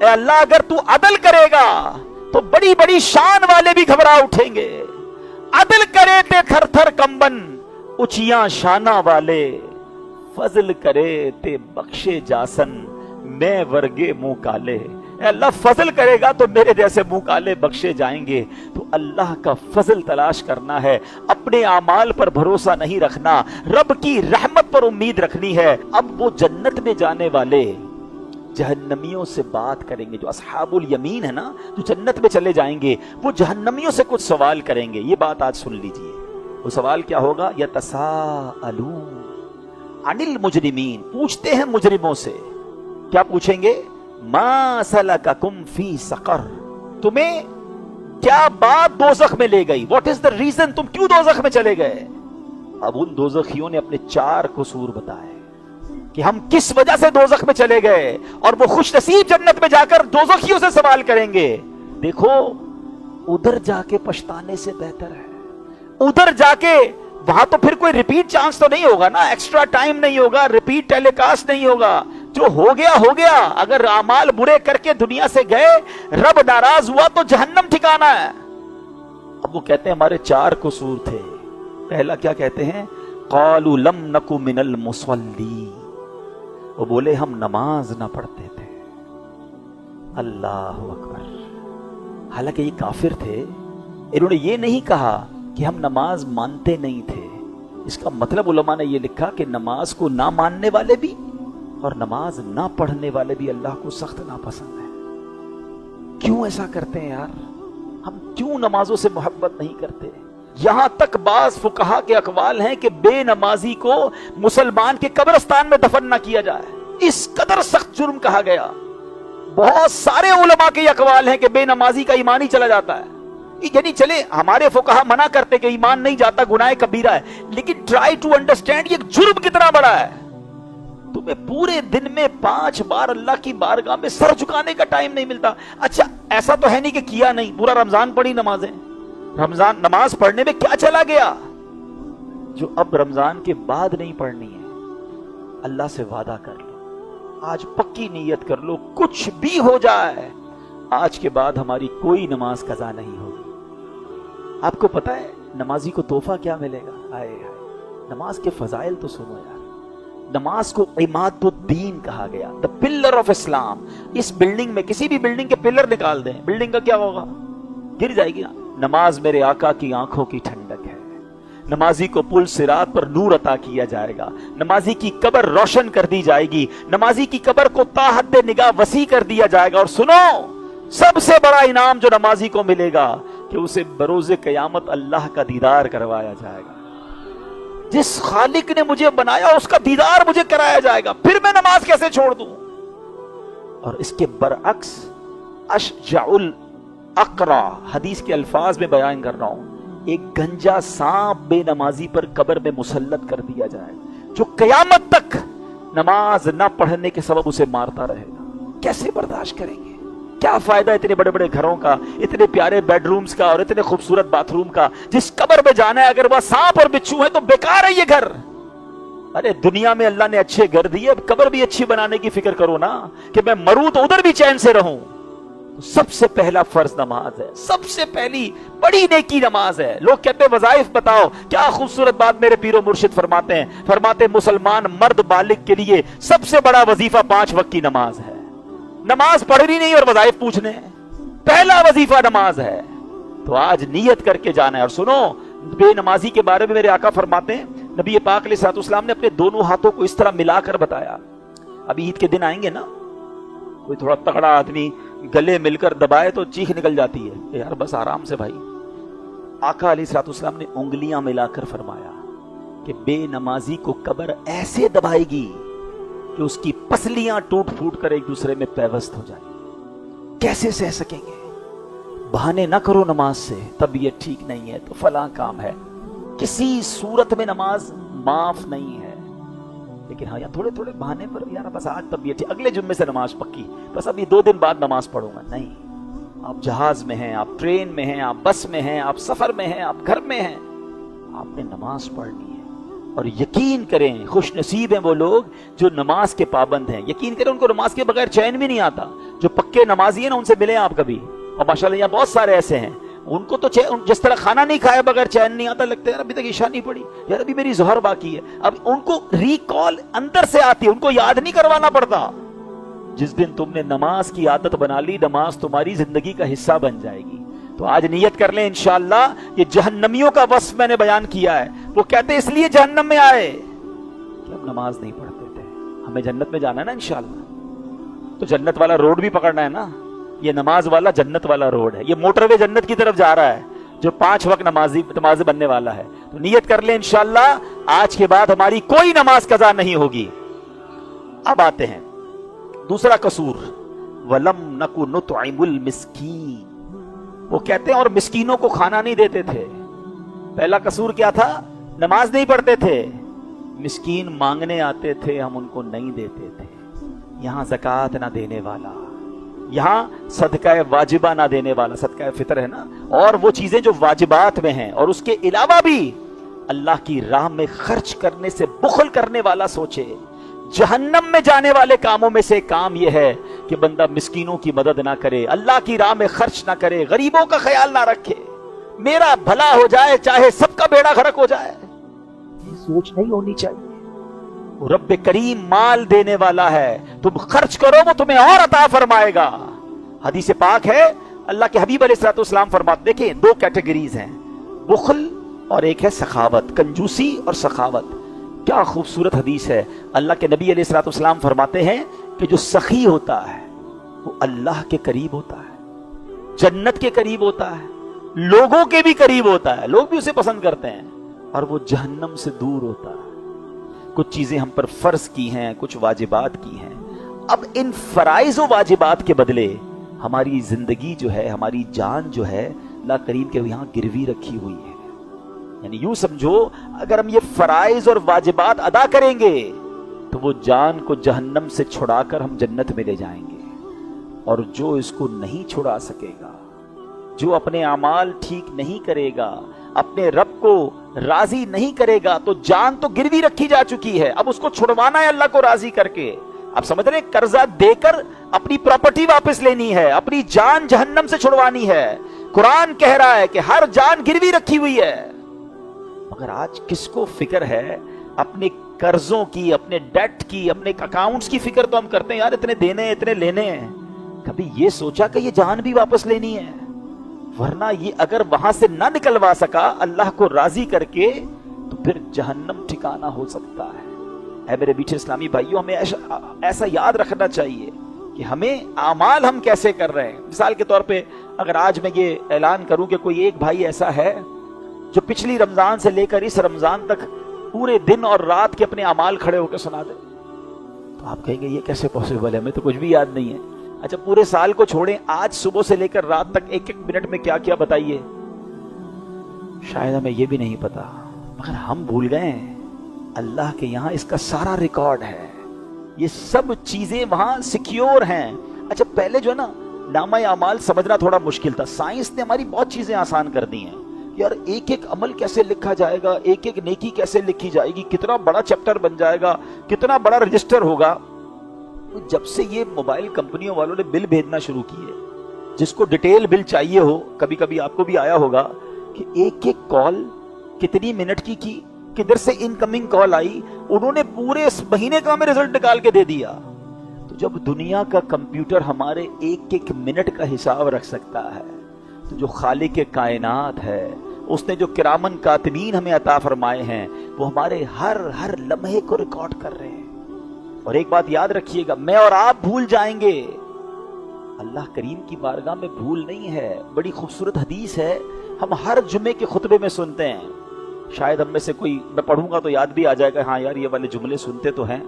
اے اللہ اگر تو عدل کرے گا تو بڑی بڑی شان والے بھی گھبرا اٹھیں گے. عدل کرے تے تھر تھر کمبن اچیاں شانہ والے, فضل کرے تے بخشے جاسن میں ورگے منہ کالے. اے اللہ فضل کرے گا تو میرے جیسے منہ کالے بخشے جائیں گے. تو اللہ کا فضل تلاش کرنا ہے, اپنے اعمال پر بھروسہ نہیں رکھنا, رب کی رحمت پر امید رکھنی ہے. اب وہ جنت میں جانے والے جہنمیوں سے بات کریں گے, جو اصحاب الیمین ہے نا, جو جنت میں چلے جائیں گے, وہ جہنمیوں سے کچھ سوال کریں گے. یہ بات آج سن لیجئے. وہ سوال کیا ہوگا؟ یتساءلون عن المجرمین, پوچھتے ہیں مجرموں سے. کیا پوچھیں گے؟ ما سلککم فی سقر, تمہیں کیا بات دوزخ میں لے گئی؟ واٹ از دا ریزن, تم کیوں دوزخ میں چلے گئے؟ اب ان دوزخیوں نے اپنے 4 قصور بتائے کہ ہم کس وجہ سے دوزخ میں چلے گئے, اور وہ خوش نصیب جنت میں جا کر دوزخیوں سے سوال کریں گے. دیکھو ادھر جا کے پچھتانے سے بہتر ہے, ادھر جا کے وہاں تو پھر کوئی ریپیٹ چانس تو نہیں ہوگا نا, ایکسٹرا ٹائم نہیں ہوگا, ریپیٹ ٹیلی کاسٹ نہیں ہوگا. جو ہو گیا ہو گیا. اگر اعمال برے کر کے دنیا سے گئے, رب ناراض ہوا تو جہنم ٹھکانا ہے. اب وہ کہتے ہیں ہمارے 4 قصور تھے. پہلا کیا کہتے ہیں؟ قالوا لم نک من المصلی, وہ بولے ہم نماز نہ پڑھتے تھے. اللہ اکبر. حالانکہ یہ کافر تھے, انہوں نے یہ نہیں کہا کہ ہم نماز مانتے نہیں تھے. اس کا مطلب علماء نے یہ لکھا کہ نماز کو نہ ماننے والے بھی اور نماز نہ پڑھنے والے بھی اللہ کو سخت ناپسند ہیں. کیوں ایسا کرتے ہیں یار؟ ہم کیوں نمازوں سے محبت نہیں کرتے؟ یہاں تک بعض فقہا کے اقوال ہیں کہ بے نمازی کو مسلمان کے قبرستان میں دفن نہ کیا جائے. اس قدر سخت جرم کہا گیا. بہت سارے علماء کے اقوال ہیں کہ بے نمازی کا ایمان ہی چلا جاتا ہے. یعنی چلے ہمارے فقہا منع کرتے کہ ایمان نہیں جاتا, گناہ کبیرہ ہے, لیکن ٹرائی ٹو انڈرسٹینڈ یہ جرم کتنا بڑا ہے. تمہیں پورے دن میں 5 بار اللہ کی بارگاہ میں سر جھکانے کا ٹائم نہیں ملتا. اچھا ایسا تو ہے نہیں کہ کیا نہیں, پورا رمضان پڑھی نمازیں. رمضان نماز پڑھنے میں کیا چلا گیا جو اب رمضان کے بعد نہیں پڑھنی ہے؟ اللہ سے وعدہ کر لو, آج پکی نیت کر لو, کچھ بھی ہو جائے آج کے بعد ہماری کوئی نماز قضا نہیں ہوگی. آپ کو پتا ہے نمازی کو تحفہ کیا ملے گا؟ آئے آئے, نماز کے فضائل تو سنو یار. نماز کو عماد الدین کہا گیا, دا پلر آف اسلام. اس بلڈنگ میں کسی بھی بلڈنگ کے پلر نکال دیں, بلڈنگ کا کیا ہوگا؟ گر جائے گی نا. نماز میرے آقا کی آنکھوں کی ٹھنڈک ہے. نمازی کو پل صراط پر نور عطا کیا جائے گا. نمازی کی قبر روشن کر دی جائے گی. نمازی کی قبر کو تا حد نگاہ وسیع کر دیا جائے گا. اور سنو, سب سے بڑا انعام جو نمازی کو ملے گا کہ اسے بروز قیامت اللہ کا دیدار کروایا جائے گا. جس خالق نے مجھے بنایا اس کا دیدار مجھے کرایا جائے گا, پھر میں نماز کیسے چھوڑ دوں؟ اور اس کے برعکس اشجع الاقرع, حدیث کے الفاظ میں بیان کر رہا ہوں, ایک گنجا سانپ بے نمازی پر قبر میں مسلط کر دیا جائے جو قیامت تک نماز نہ پڑھنے کے سبب اسے مارتا رہے گا. کیسے برداشت کریں گے؟ کیا فائدہ اتنے بڑے بڑے گھروں کا, اتنے پیارے بیڈ رومز کا اور اتنے خوبصورت باتھ روم کا, جس قبر میں جانا ہے اگر وہ سانپ اور بچھو ہے تو بیکار ہے یہ گھر. ارے دنیا میں اللہ نے اچھے گھر دیے, اب قبر بھی اچھی بنانے کی فکر کرو نا, کہ میں مروں تو ادھر بھی چین سے رہوں. سب سے پہلا فرض نماز ہے, سب سے پہلی بڑی نیکی نماز ہے. لوگ کہتے ہیں وظائف بتاؤ, کیا خوبصورت بات میرے پیر و مرشد فرماتے ہیں. فرماتے مسلمان مرد بالغ کے لیے سب سے بڑا وظیفہ 5 وقت کی نماز ہے. نماز پڑھنی نہیں اور وظائف پوچھنے, پہلا وظیفہ نماز ہے. تو آج نیت کر کے جانا ہے. اور سنو, بے نمازی کے بارے میں میرے آقا فرماتے ہیں, نبی پاک علیہ الصلوۃ والسلام نے اپنے دونوں ہاتھوں کو اس طرح ملا کر بتایا. ابھی عید کے دن آئیں گے نا, کوئی تھوڑا تگڑا آدمی گلے مل کر دبائے تو چیخ نکل جاتی ہے, یار بس آرام سے بھائی. آقا علیہ الصلوۃ والسلام نے انگلیاں ملا کر فرمایا کہ بے نمازی کو قبر ایسے دبائے گی کہ اس کی پسلیاں ٹوٹ پھوٹ کر ایک دوسرے میں پیوست ہو جائیں. کیسے سہ سکیں گے؟ بہانے نہ کرو نماز سے, طبیعت ٹھیک نہیں ہے تو فلاں کام ہے, کسی صورت میں نماز معاف نہیں ہے. لیکن ہاں, یا تھوڑے تھوڑے بہانے پر, یار بس آج طبیعت ٹھیک, اگلے جمعے سے نماز پکی, بس اب یہ 2 دن بعد نماز پڑھوں گا. نہیں, آپ جہاز میں ہیں, آپ ٹرین میں ہیں, آپ بس میں ہیں, آپ سفر میں ہیں, آپ گھر میں ہیں, آپ نے نماز پڑھنی ہے. اور یقین کریں خوش نصیب ہیں وہ لوگ جو نماز کے پابند ہیں. یقین کریں ان کو نماز کے بغیر چین بھی نہیں آتا. جو پکے نمازی ہیں نا ان سے ملیں آپ کبھی, اور ماشاءاللہ یہاں بہت سارے ایسے ہیں, ان کو تو جس طرح کھانا نہیں کھایا بغیر چین نہیں آتا, لگتا ہے یار ابھی تک عشاء نہیں پڑی, یار ابھی میری ظہر باقی ہے. اب ان کو ریکال اندر سے آتی ہے, ان کو یاد نہیں کروانا پڑتا. جس دن تم نے نماز کی عادت بنا لی, نماز تمہاری زندگی کا حصہ بن جائے گی. تو آج نیت کر لیں انشاءاللہ. یہ جہنمیوں کا وصف میں نے بیان کیا ہے. وہ کہتے ہیں اس لیے جہنم میں آئے کہ ہم نماز نہیں پڑھتے تھے. ہمیں جنت میں جانا ہے نا انشاءاللہ, تو جنت والا روڈ بھی پکڑنا ہے نا. یہ نماز والا جنت والا روڈ ہے, یہ موٹر وے جنت کی طرف جا رہا ہے, جو 5 وقت نماز بننے والا ہے. تو نیت کر لیں انشاءاللہ آج کے بعد ہماری کوئی نماز قضا نہیں ہوگی. اب آتے ہیں دوسرا قصور, وَلَمْ نَكُ نُطْعِمُ الْمِسْكِينَ. وہ کہتے ہیں اور مسکینوں کو کھانا نہیں دیتے تھے. پہلا قصور کیا تھا؟ نماز نہیں پڑھتے تھے. مسکین مانگنے آتے تھے, ہم ان کو نہیں دیتے تھے. یہاں زکوٰۃ نہ دینے والا, یہاں صدقہ واجبہ نہ دینے والا, صدقہ فطر ہے نا, اور وہ چیزیں جو واجبات میں ہیں, اور اس کے علاوہ بھی اللہ کی راہ میں خرچ کرنے سے بخل کرنے والا سوچے. جہنم میں جانے والے کاموں میں سے کام یہ ہے کہ بندہ مسکینوں کی مدد نہ کرے, اللہ کی راہ میں خرچ نہ کرے, غریبوں کا خیال نہ رکھے. میرا بھلا ہو جائے چاہے سب کا بیڑا غرق ہو جائے, یہ سوچ نہیں ہونی چاہیے. رب کریم مال دینے والا ہے, تم خرچ کرو وہ تمہیں اور عطا فرمائے گا. حدیث پاک ہے, اللہ کے حبیب علیہ الصلوۃ والسلام فرماتے, دیکھیں 2 کیٹیگریز ہیں, بخل اور ایک ہے سخاوت, کنجوسی اور سخاوت. کیا خوبصورت حدیث ہے. اللہ کے نبی علیہ الصلوۃ والسلام فرماتے ہیں کہ جو سخی ہوتا ہے وہ اللہ کے قریب ہوتا ہے, جنت کے قریب ہوتا ہے, لوگوں کے بھی قریب ہوتا ہے, لوگ بھی اسے پسند کرتے ہیں, اور وہ جہنم سے دور ہوتا ہے. کچھ چیزیں ہم پر فرض کی ہیں, کچھ واجبات کی ہیں. اب ان فرائض و واجبات کے بدلے ہماری زندگی جو ہے, ہماری جان جو ہے, اللہ کریم کے یہاں گروی رکھی ہوئی ہے. یعنی یوں سمجھو اگر ہم یہ فرائض اور واجبات ادا کریں گے تو وہ جان کو جہنم سے چھڑا کر ہم جنت میں لے جائیں گے. اور جو اس کو نہیں چھڑا سکے گا, جو اپنے اعمال ٹھیک نہیں کرے گا, اپنے رب کو راضی نہیں کرے گا, تو جان تو گروی رکھی جا چکی ہے, اب اس کو چھڑوانا ہے اللہ کو راضی کر کے. اب سمجھ رہے, قرضہ دے کر اپنی پراپرٹی واپس لینی ہے, اپنی جان جہنم سے چھڑوانی ہے. قرآن کہہ رہا ہے کہ ہر جان گروی رکھی ہوئی ہے. مگر آج کس کو فکر ہے اپنے قرضوں کی, اپنے ڈیٹ کی, اپنے اکاؤنٹس کی فکر تو ہم کرتے ہیں, یار اتنے دینے ہیں, اتنے لینے ہیں. کبھی یہ سوچا کہ یہ جان بھی واپس لینی ہے؟ ورنہ یہ اگر وہاں سے نہ نکلوا سکا اللہ کو راضی کر کے, تو پھر جہنم ٹھکانہ ہو سکتا ہے. اے میرے میٹھے اسلامی بھائیوں, ہمیں ایسا یاد رکھنا چاہیے کہ ہمیں اعمال ہم کیسے کر رہے ہیں. مثال کے طور پہ اگر آج میں یہ اعلان کروں کہ کوئی ایک بھائی ایسا ہے جو پچھلی رمضان سے لے کر اس رمضان تک پورے دن اور رات کے اپنے اعمال کھڑے ہو کے سنا دے, تو آپ کہیں گے یہ کیسے پاسبل ہے, ہمیں تو کچھ بھی یاد نہیں ہے. اچھا پورے سال کو چھوڑیں, آج صبح سے لے کر رات تک 1-1 منٹ میں کیا کیا بتائیے, شاید ہمیں یہ بھی نہیں پتا. مگر ہم بھول گئے ہیں, اللہ کے یہاں اس کا سارا ریکارڈ ہے, یہ سب چیزیں وہاں سیکیور ہیں. اچھا پہلے جو ہے نا نامہ اعمال سمجھنا تھوڑا مشکل تھا, سائنس نے ہماری بہت چیزیں آسان کر دی ہیں. یار ایک ایک عمل کیسے لکھا جائے گا, ایک ایک نیکی کیسے لکھی جائے گی, کتنا بڑا چیپٹر بن جائے گا, کتنا بڑا رجسٹر ہوگا. جب سے یہ موبائل کمپنیوں والوں نے بل بھیجنا شروع کیے, جس کو ڈیٹیل بل چاہیے ہو, کبھی کبھی آپ کو بھی آیا ہوگا کہ ایک ایک کال کتنی منٹ کی, کدھر سے انکمنگ کال آئی, انہوں نے پورے اس مہینے کا ہمیں رزلٹ نکال کے دے دیا. تو جب دنیا کا کمپیوٹر ہمارے ایک ایک منٹ کا حساب رکھ سکتا ہے, تو جو خالق کائنات ہے, اس نے جو کرامن کاتبین ہمیں عطا فرمائے ہیں, وہ ہمارے ہر لمحے کو ریکارڈ کر رہے ہیں. اور ایک بات یاد رکھیے گا, میں اور آپ بھول جائیں گے, اللہ کریم کی بارگاہ میں بھول نہیں ہے. بڑی خوبصورت حدیث ہے, ہم ہر جمعے کے خطبے میں سنتے ہیں. شاید ہم میں سے کوئی, میں پڑھوں گا تو یاد بھی آ جائے گا, ہاں یار یہ والے جملے سنتے تو ہیں,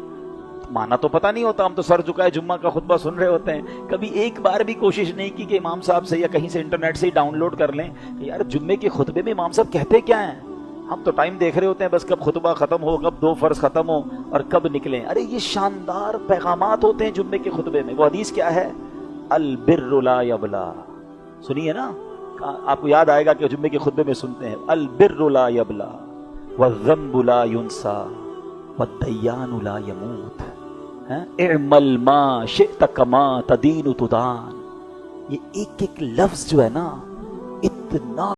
مانا تو پتہ نہیں ہوتا, ہم تو سر جھکائے جمعہ کا خطبہ سن رہے ہوتے ہیں. کبھی ایک بار بھی کوشش نہیں کی کہ امام صاحب سے یا کہیں سے انٹرنیٹ سے ہی ڈاؤن لوڈ کر لیں کہ یار جمعے کے خطبے میں امام صاحب کہتے کیا ہیں. ہم تو ٹائم دیکھ رہے ہوتے ہیں بس, کب خطبہ ختم ہو, کب 2 فرض ختم ہو, اور کب نکلیں. ارے یہ شاندار پیغامات ہوتے ہیں جمعے کے خطبے میں. وہ حدیث کیا ہے, البر لا یبلا, سنیے نا, آپ کو یاد آئے گا کہ جمعے کے خطبے میں سنتے ہیں البر لا یبلا, والذنب لا ينسى والديان لا يموت، اعمل ما شئت كما تدين تدان. یہ ایک ایک لفظ جو ہے نا اتنا